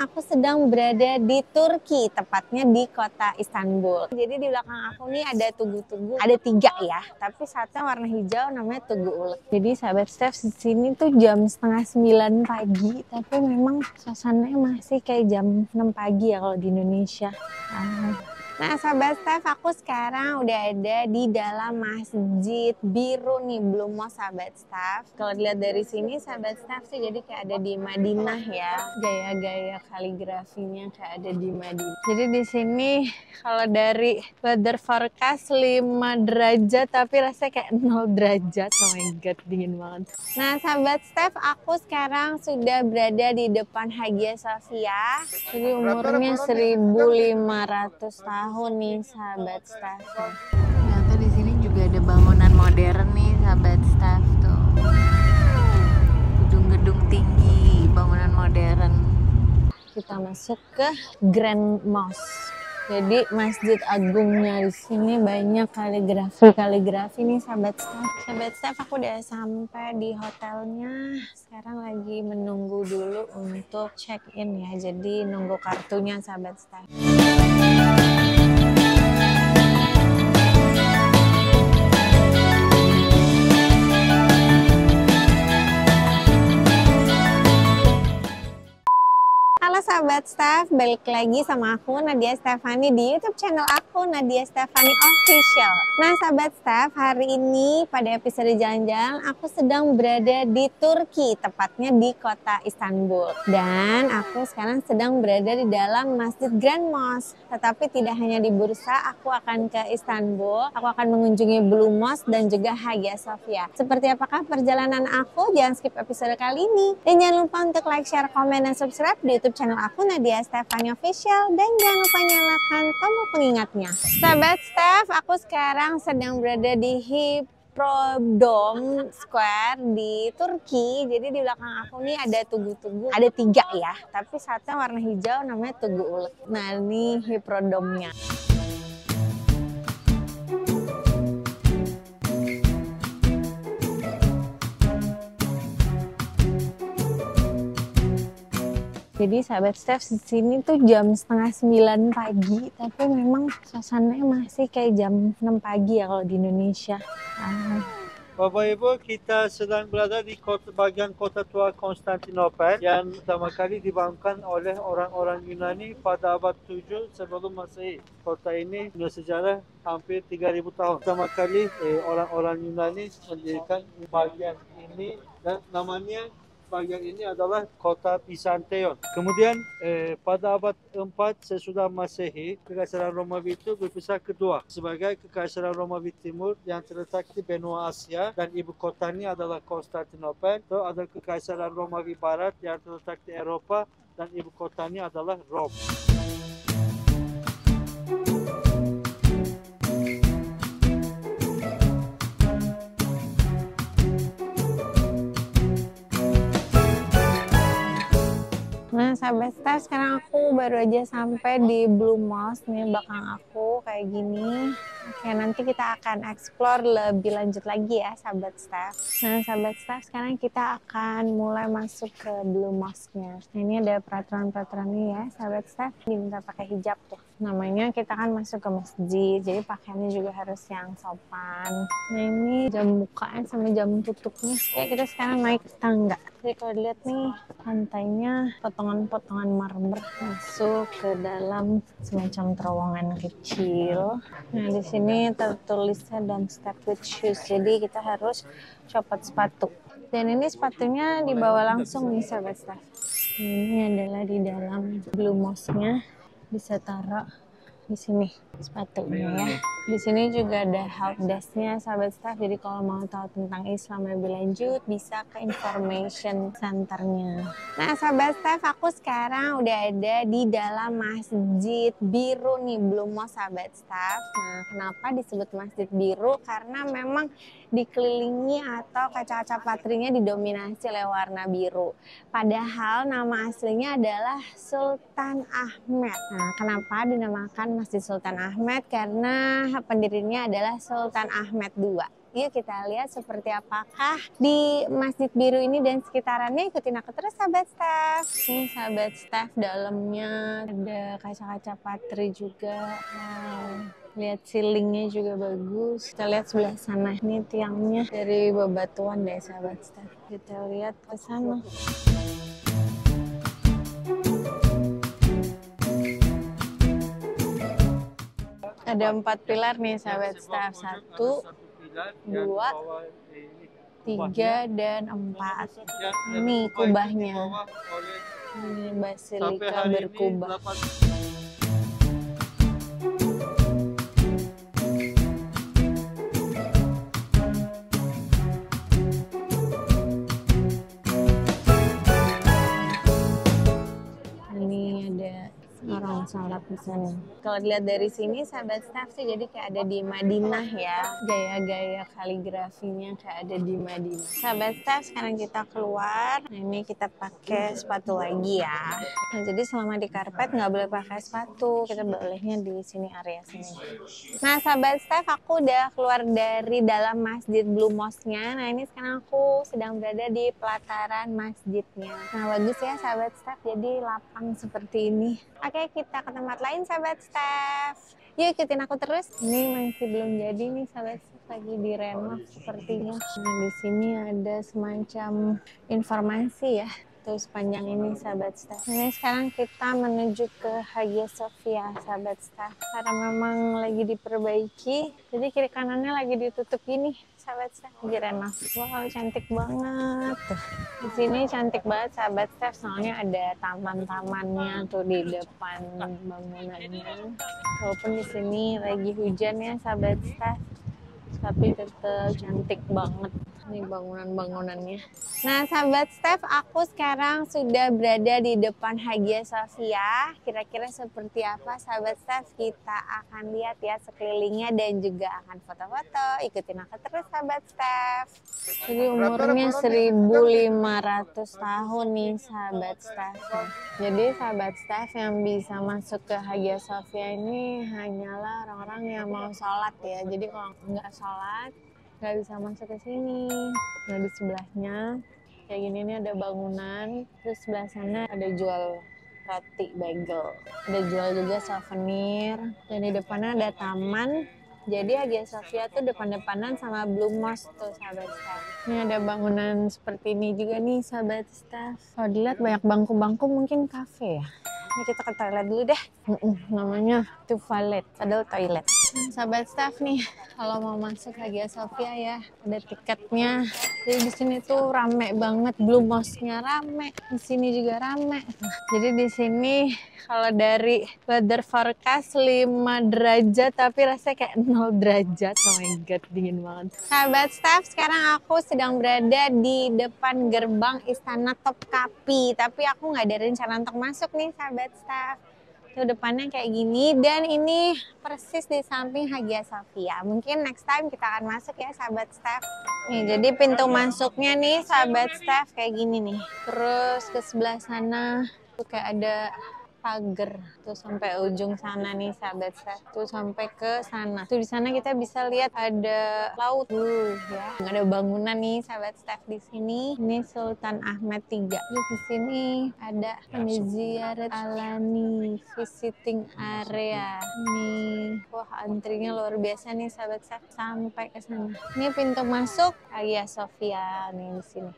aku sedang berada di Turki, tepatnya di kota Istanbul. Jadi di belakang aku nih ada tugu-tugu, ada 3 ya, tapi satu warna hijau namanya Tugu Ulek. Jadi sahabat Steph, di sini tuh jam setengah 9 pagi, tapi memang suasananya masih kayak jam 6 pagi ya kalau di Indonesia. Nah sahabat Steph, aku sekarang udah ada di dalam Masjid Biru nih, belum mau sahabat Steph. Kalau dilihat dari sini sahabat Steph sih jadi kayak ada di Madinah ya, gaya-gaya kaligrafinya kayak ada di Madinah. Jadi di sini kalau dari weather forecast 5 derajat tapi rasanya kayak 0 derajat. Oh my god, dingin banget. Nah sahabat Steph, aku sekarang sudah berada di depan Hagia Sophia. Jadi umurnya 1500 tahun nih sahabat Steph. Ternyata di sini juga ada bangunan modern nih sahabat Steph tuh. Gedung-gedung tinggi, bangunan modern. Kita masuk ke Grand Mosque. Jadi masjid agungnya di sini banyak kaligrafi nih sahabat Steph. Sahabat Steph, aku udah sampai di hotelnya. Sekarang lagi menunggu dulu untuk check in ya. Jadi nunggu kartunya sahabat Steph. Halo sahabat Steph, balik lagi sama aku Nadia Stefani di YouTube channel aku Nadia Stefani Official. Nah sahabat Steph, hari ini pada episode jalan-jalan aku sedang berada di Turki, tepatnya di kota Istanbul. Dan aku sekarang sedang berada di dalam Masjid Grand Mosque. Tetapi tidak hanya di bursa, aku akan ke Istanbul. Aku akan mengunjungi Blue Mosque dan juga Hagia Sophia. Seperti apakah perjalanan aku? Jangan skip episode kali ini. Dan jangan lupa untuk like, share, komen, dan subscribe di YouTube channel aku Nadia Stefani Official, dan jangan lupa nyalakan tombol pengingatnya. Sahabat Steph, aku sekarang sedang berada di Hippodrome Square di Turki. Jadi di belakang aku nih ada tugu-tugu, ada 3 ya, tapi satu warna hijau namanya Tugu Ulek. Nah ini Hippodrome-nya. Jadi sahabat Steph, di sini tuh jam setengah 9 pagi, tapi memang suasananya masih kayak jam 6 pagi ya kalau di Indonesia. Bapak Ibu, kita sedang berada di bagian kota tua Konstantinopel yang pertama kali dibangunkan oleh orang-orang Yunani pada abad 7 sebelum Masehi. Kota ini punya sejarah hampir 3000 tahun. Pertama kali orang-orang Yunani mendirikan bagian ini dan namanya bagian ini adalah kota Bizantium. Kemudian pada abad 4 sesudah Masehi, Kekaisaran Romawi itu berpisah kedua sebagai Kekaisaran Romawi Timur yang terletak di benua Asia dan ibu kotanya adalah Konstantinopel. Lalu ada Kekaisaran Romawi Barat yang terletak di Eropa dan ibu kotanya adalah Rom. Nah sahabat Steph, sekarang aku baru aja sampai di Blue Mosque nih belakang aku kayak gini. Oke, nanti kita akan explore lebih lanjut lagi ya sahabat Steph. Nah sahabat Steph, sekarang kita akan mulai masuk ke Blue Mosque-nya. Nah ini ada peraturan-peraturannya ya sahabat Steph, diminta pakai hijab tuh. Namanya kita kan masuk ke masjid, jadi pakaiannya juga harus yang sopan. Nah ini jam bukanya sama jam tutupnya. Ya kita sekarang naik tangga. Jadi kalau dilihat nih pantainya potongan-potongan marmer masuk ke dalam semacam terowongan kecil. Nah di sini tertulisnya don't step with shoes, jadi kita harus copot sepatu. Dan ini sepatunya dibawa langsung nih sahabat Steph. Ini adalah di dalam Blue Mosque-nya, bisa taruh di sini sepatunya ya. Di sini juga ada helpdesk-nya sahabat Steph. Jadi kalau mau tahu tentang Islam lebih lanjut bisa ke information center-nya. Nah sahabat Steph, aku sekarang udah ada di dalam Masjid Biru nih, belum mau sahabat Steph. Nah kenapa disebut Masjid Biru? Karena memang dikelilingi atau kaca-kaca patrinya didominasi oleh warna biru. Padahal nama aslinya adalah Sultan Ahmed. Nah kenapa dinamakan Masjid Sultan Ahmed? Karena pendirinya adalah Sultan Ahmed II. Yuk kita lihat seperti apakah di Masjid Biru ini dan sekitarannya. Ikutin aku terus sahabat staff. Ini sahabat staff, dalamnya ada kaca-kaca patri juga. Wow. Lihat ceilingnya juga bagus. Kita lihat sebelah sana. Ini tiangnya dari bebatuan deh sahabat staff. Kita lihat ke sana. Ada 4 pilar nih sahabat staff. 1, 2, 3, dan 4. Ini kubahnya. Ini basilika berkubah. Ini ada orang sholat di sana. Kalau dilihat dari sini sahabat staff sih jadi kayak ada di Madinah ya. Gaya-gaya kaligrafinya kayak ada di Madinah. Sahabat staff, sekarang kita keluar. Nah ini kita pakai sepatu lagi ya. Nah jadi selama di karpet nggak boleh pakai sepatu. Kita bolehnya di sini, area sini. Nah sahabat staff, aku udah keluar dari dalam Masjid Blue Mosque-nya. Nah ini sekarang aku sedang berada di pelataran masjidnya. Nah bagus ya sahabat staff, jadi lapang seperti ini. Oke, kita ke tempat lain sahabat staff. Yuk ikutin aku terus. Ini masih belum jadi nih sahabat staff, lagi direnov sepertinya. Nah di sini ada semacam informasi ya. Tuh sepanjang ini sahabat staff. Ini sekarang kita menuju ke Hagia Sophia sahabat staff. Karena memang lagi diperbaiki, jadi kiri kanannya lagi ditutup gini sahabat staff, direnov. Wow, cantik banget. Tuh. Di sini cantik banget sahabat staff, soalnya ada taman-tamannya tuh di depan bangunannya. Walaupun di sini lagi hujan ya sahabat staff, tapi tetap cantik banget nih bangunan-bangunannya. Nah sahabat staff, aku sekarang sudah berada di depan Hagia Sophia. Kira-kira seperti apa sahabat staff? Kita akan lihat ya sekelilingnya dan juga akan foto-foto. Ikutin aku terus sahabat staff. Jadi umurnya 1500 tahun nih sahabat staff. Jadi sahabat staff, yang bisa masuk ke Hagia Sophia ini hanyalah orang-orang yang mau sholat ya. Jadi kalau nggak sholat nggak bisa masuk ke sini. Nah di sebelahnya kayak gini nih ada bangunan, terus sebelah sana ada jual roti bagel, ada jual juga souvenir, dan di depannya ada taman. Jadi Hagia Sophia tuh depan-depanan sama Blue Mosque tuh sahabat staff. Ini ada bangunan seperti ini juga nih sahabat staff. Kalau dilihat banyak bangku-bangku, mungkin kafe ya. Ini kita ke toilet dulu deh. Namanya tuvalet, padahal toilet. Sahabat staff nih, kalau mau masuk Hagia Sophia ya, ada tiketnya. Jadi di sini tuh rame banget, Blue Mosque-nya rame, di sini juga rame. Jadi di sini kalau dari weather forecast 5 derajat, tapi rasanya kayak 0 derajat. Oh my god, dingin banget. Sahabat staff, sekarang aku sedang berada di depan gerbang Istana Topkapi, tapi aku nggak ada rencana untuk masuk nih sahabat staff. Tuh depannya kayak gini, dan ini persis di samping Hagia Sophia. Mungkin next time kita akan masuk ya sahabat staff. Nih, jadi pintu masuknya nih sahabat staff kayak gini nih. Terus ke sebelah sana tuh kayak ada pagar tuh sampai ujung sana nih sahabat staff, tuh sampai ke sana. Tuh di sana kita bisa lihat ada laut ya. Ada bangunan nih sahabat staff di sini. Ini Sultan Ahmed III. Terus di sini ada Ziyarat Alani visiting area. Nih, wah antrinya luar biasa nih sahabat staff sampai ke sana. Ini pintu masuk Hagia Sophia nih di sini.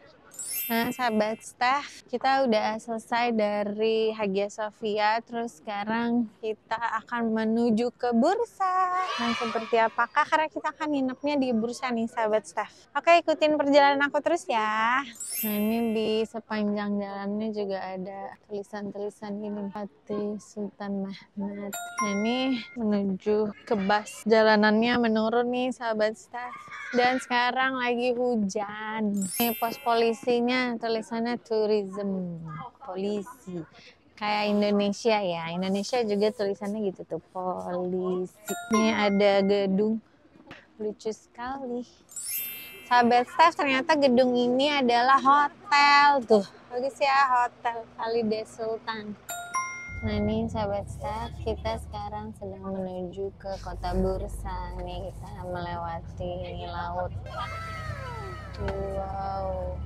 Nah sahabat staff, kita udah selesai dari Hagia Sophia, terus sekarang kita akan menuju ke bursa. Nah seperti apakah, karena kita akan nginepnya di bursa nih sahabat staff. Oke, ikutin perjalanan aku terus ya. Nah ini di sepanjang jalannya juga ada tulisan-tulisan gini, Fatih Sultan Mehmed. Nah ini menuju ke bus, jalanannya menurun nih sahabat staff. Dan sekarang lagi hujan. Ini pos polisinya tulisannya tourism, polisi. Kayak Indonesia ya. Indonesia juga tulisannya gitu tuh, polisi. Ini ada gedung lucu sekali. Sahabat staff, ternyata gedung ini adalah hotel tuh. Bagus ya, Hotel Khalideh Sultan. Nah nih sahabat staff, kita sekarang sedang menuju ke kota Bursa. Nih kita melewati laut. Wow.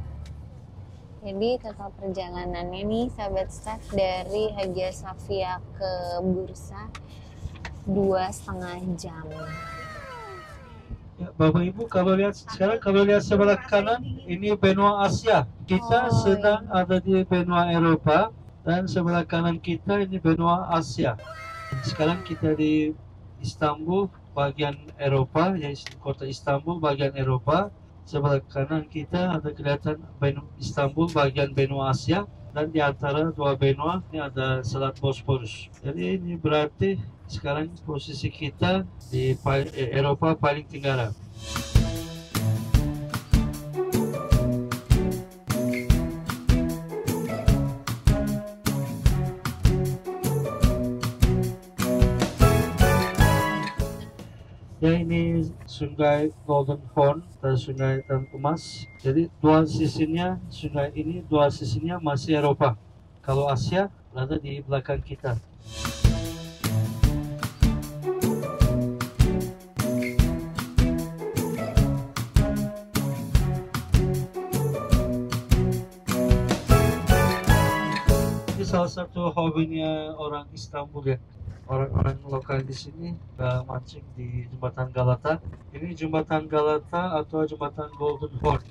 Jadi total perjalanannya nih sahabat staff dari Hagia Sophia ke Bursa 2,5 jam. Ya, Bapak Ibu kalau lihat sekarang, kalau lihat sebelah kanan ini benua Asia. Kita sedang ada di benua Eropa dan sebelah kanan kita ini benua Asia. Sekarang kita di Istanbul bagian Eropa, yaitu kota Istanbul bagian Eropa. Sebelah kanan kita ada kelihatan benua Istanbul bagian benua Asia, dan di antara dua benua ini ada Selat Bosporus. Jadi ini berarti sekarang posisi kita di Eropa paling tenggara. Ya, ini sungai Golden Horn dan sungai dan Emas. Jadi dua sisinya sungai ini, dua sisinya masih Eropa. Kalau Asia berada di belakang kita. Ini salah satu hobinya orang Istanbul ya. Orang-orang lokal di sini mancing di jembatan Galata. Ini jembatan Galata atau jembatan Golden Horn.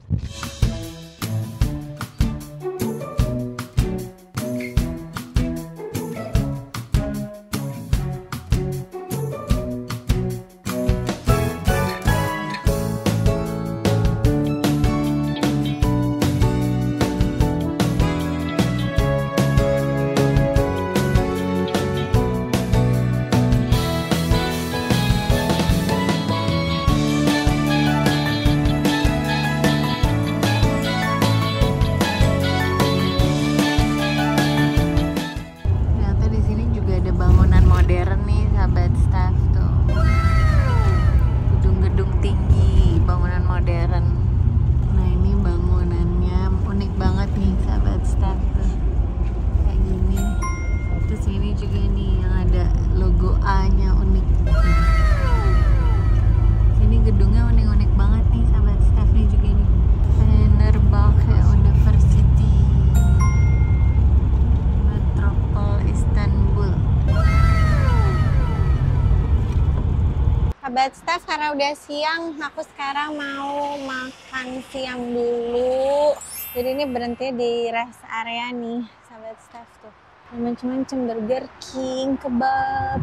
Sahabat staff, karena udah siang, aku sekarang mau makan siang dulu. Jadi ini berhenti di rest area nih, sahabat staff tuh. Macam-macam Burger King, kebab.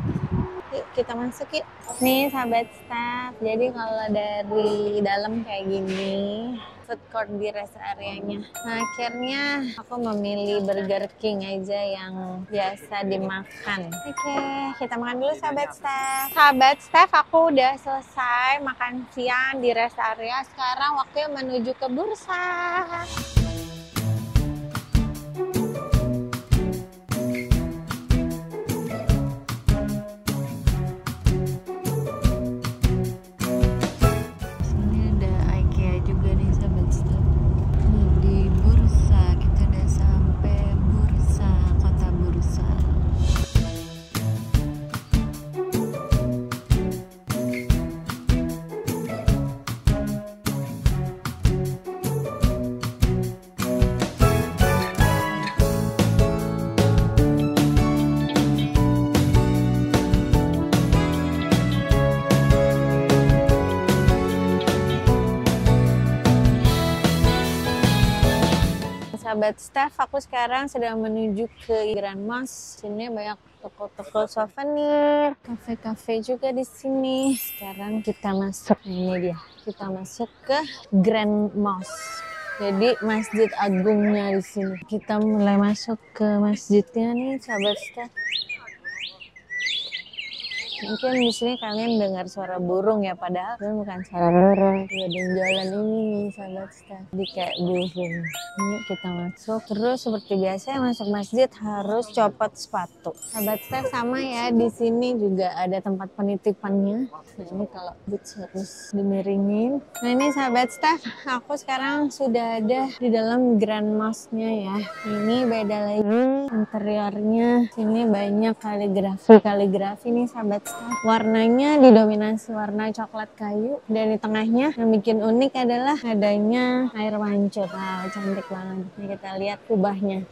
Yuk kita masuk yuk. Nih sahabat staff, jadi kalau dari dalam kayak gini, food court di rest areanya. Nah akhirnya aku memilih Burger King aja yang biasa dimakan. Oke, kita makan dulu sahabat staff. Sahabat staff, aku udah selesai makan siang di rest area. Sekarang waktunya menuju ke Bursa. Sahabat staff, aku sekarang sedang menuju ke Grand Mosque. Sini banyak toko-toko souvenir, kafe-kafe juga di sini. Sekarang kita masuk, ini dia. Kita masuk ke Grand Mosque. Jadi masjid agungnya di sini. Kita mulai masuk ke masjidnya nih, sahabat staff. Mungkin di sini kalian dengar suara burung ya, padahal itu bukan suara burung. Gading jalan ini nih, sahabat staff. Jadi kayak burung. Ini kita masuk. Terus seperti biasa masuk masjid harus copot sepatu. Sahabat staff sama ya, di sini juga ada tempat penitipannya. Nah ini kalau boots harus dimiringin. Nah ini sahabat staff, aku sekarang sudah ada di dalam Grand Mosque-nya ya. Ini beda lagi interiornya. Sini banyak kaligrafi nih sahabat staff. Warnanya didominasi warna coklat kayu, dan di tengahnya yang bikin unik adalah adanya air mancur. Wow, cantik banget. Ini kita lihat kubahnya.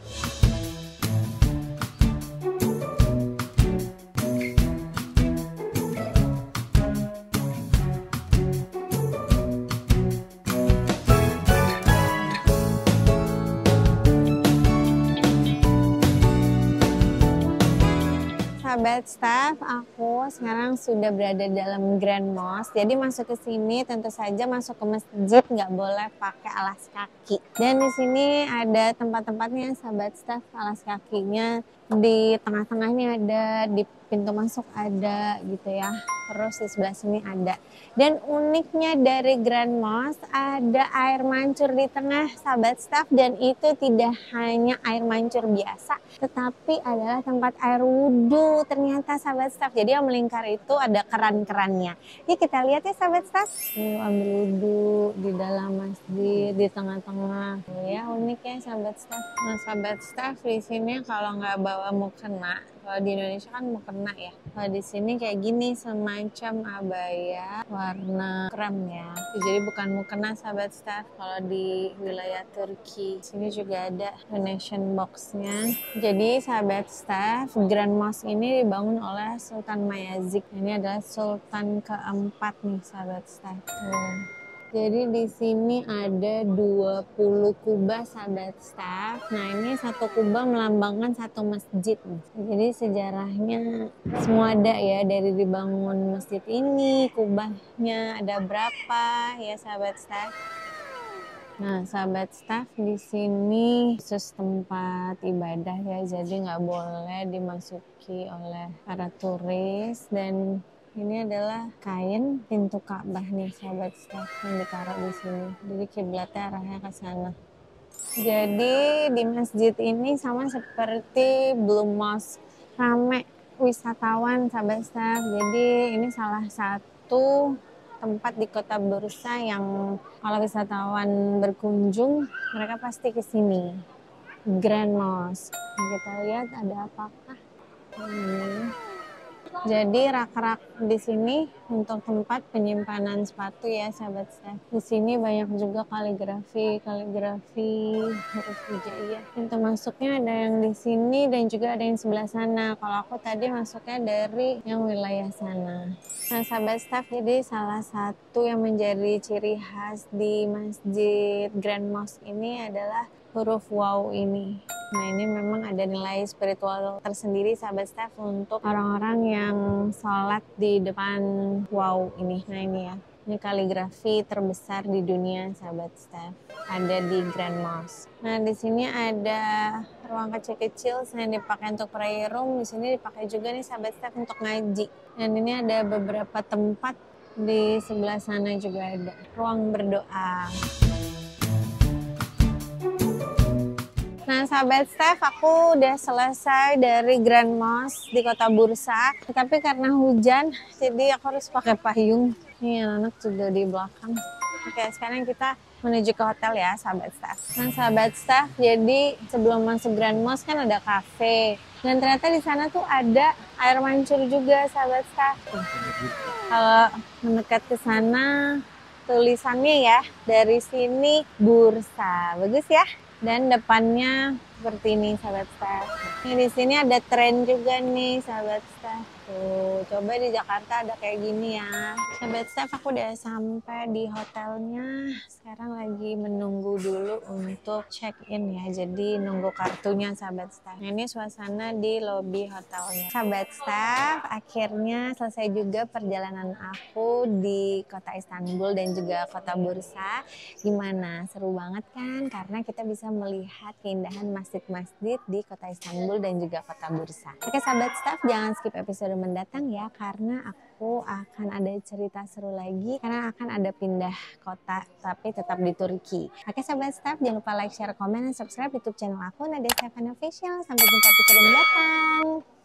Sahabat staff, aku sekarang sudah berada dalam Grand Mosque. Jadi masuk ke sini tentu saja masuk ke masjid nggak boleh pakai alas kaki. Dan di sini ada tempat-tempatnya sahabat staff, alas kakinya di tengah-tengahnya ada, di pintu masuk ada gitu ya. Terus di sebelah sini ada. Dan uniknya dari Grand Mosque ada air mancur di tengah sahabat staff, dan itu tidak hanya air mancur biasa, tetapi adalah tempat air wudhu ternyata sahabat staff. Jadi yang melingkar itu ada keran-kerannya. Yuk kita lihat ya sahabat staff. Ambil wudhu di dalam masjid di tengah-tengah. Ya unik ya sahabat staff. Nah sahabat staff, di sini kalau nggak bawa mukena, kalau di Indonesia kan mukena ya. Kalau di sini kayak gini, semacam abaya warna krem ya. Jadi bukan mukena sahabat staff. Kalau di wilayah Turki, sini juga ada donation box-nya. Jadi sahabat staff, Grand Mosque ini dibangun oleh Sultan Mayazid. Ini adalah Sultan keempat nih sahabat staff. Jadi di sini ada 20 kubah sahabat staff. Nah ini satu kubah melambangkan satu masjid. Jadi sejarahnya semua ada ya, dari dibangun masjid ini, kubahnya ada berapa ya sahabat staff. Nah sahabat staff, di sini khusus tempat ibadah ya, jadi nggak boleh dimasuki oleh para turis. Dan ini adalah kain pintu Ka'bah nih sahabat staff yang ditaruh di sini. Jadi kiblatnya arahnya ke sana. Jadi di masjid ini sama seperti Blue Mosque, rame wisatawan sahabat staff. Jadi ini salah satu tempat di Kota Bursa yang kalau wisatawan berkunjung mereka pasti ke sini. Grand Mosque. Nah, kita lihat ada apakah ini. Jadi rak-rak di sini untuk tempat penyimpanan sepatu ya sahabat staff. Di sini banyak juga kaligrafi huruf hijaiyah. Pintu masuknya ada yang di sini dan juga ada yang sebelah sana. Kalau aku tadi masuknya dari yang wilayah sana. Nah sahabat staff, jadi salah satu yang menjadi ciri khas di Masjid Grand Mosque ini adalah huruf waw ini. Nah ini memang ada nilai spiritual tersendiri sahabat staff untuk orang-orang yang sholat di depan waw ini. Nah ini ya, ini kaligrafi terbesar di dunia sahabat staff. Ada di Grand Mosque. Nah di sini ada ruang kecil-kecil yang dipakai untuk prayer room. Di sini dipakai juga nih sahabat staff untuk ngaji. Dan ini ada beberapa tempat di sebelah sana juga ada ruang berdoa. Nah sahabat staff, aku udah selesai dari Grand Mosque di Kota Bursa. Tapi karena hujan, jadi aku harus pakai payung. Ini anak juga di belakang. Oke, sekarang kita menuju ke hotel ya sahabat staff. Nah sahabat staff, jadi sebelum masuk Grand Mosque kan ada cafe. Dan ternyata di sana tuh ada air mancur juga sahabat staff. Kalau mendekat ke sana, tulisannya ya, dari sini Bursa. Bagus ya? Dan depannya seperti ini sahabat staff. Ini di sini ada tren juga nih sahabat staff. Tuh, coba di Jakarta ada kayak gini ya. Sahabat staff, aku udah sampai di hotelnya. Sekarang lagi menunggu dulu untuk check in ya. Jadi nunggu kartunya sahabat staff. Nah, ini suasana di lobi hotelnya. Sahabat staff, akhirnya selesai juga perjalanan aku di kota Istanbul dan juga kota Bursa. Gimana? Seru banget kan? Karena kita bisa melihat keindahan Masjid masjid-masjid di kota Istanbul dan juga kota Bursa. Oke sahabat staff, jangan skip episode mendatang ya, karena aku akan ada cerita seru lagi, karena akan ada pindah kota tapi tetap di Turki. Oke sahabat staff, jangan lupa like, share, komen, dan subscribe YouTube channel aku Nadia Stefan Official. Sampai jumpa episode mendatang.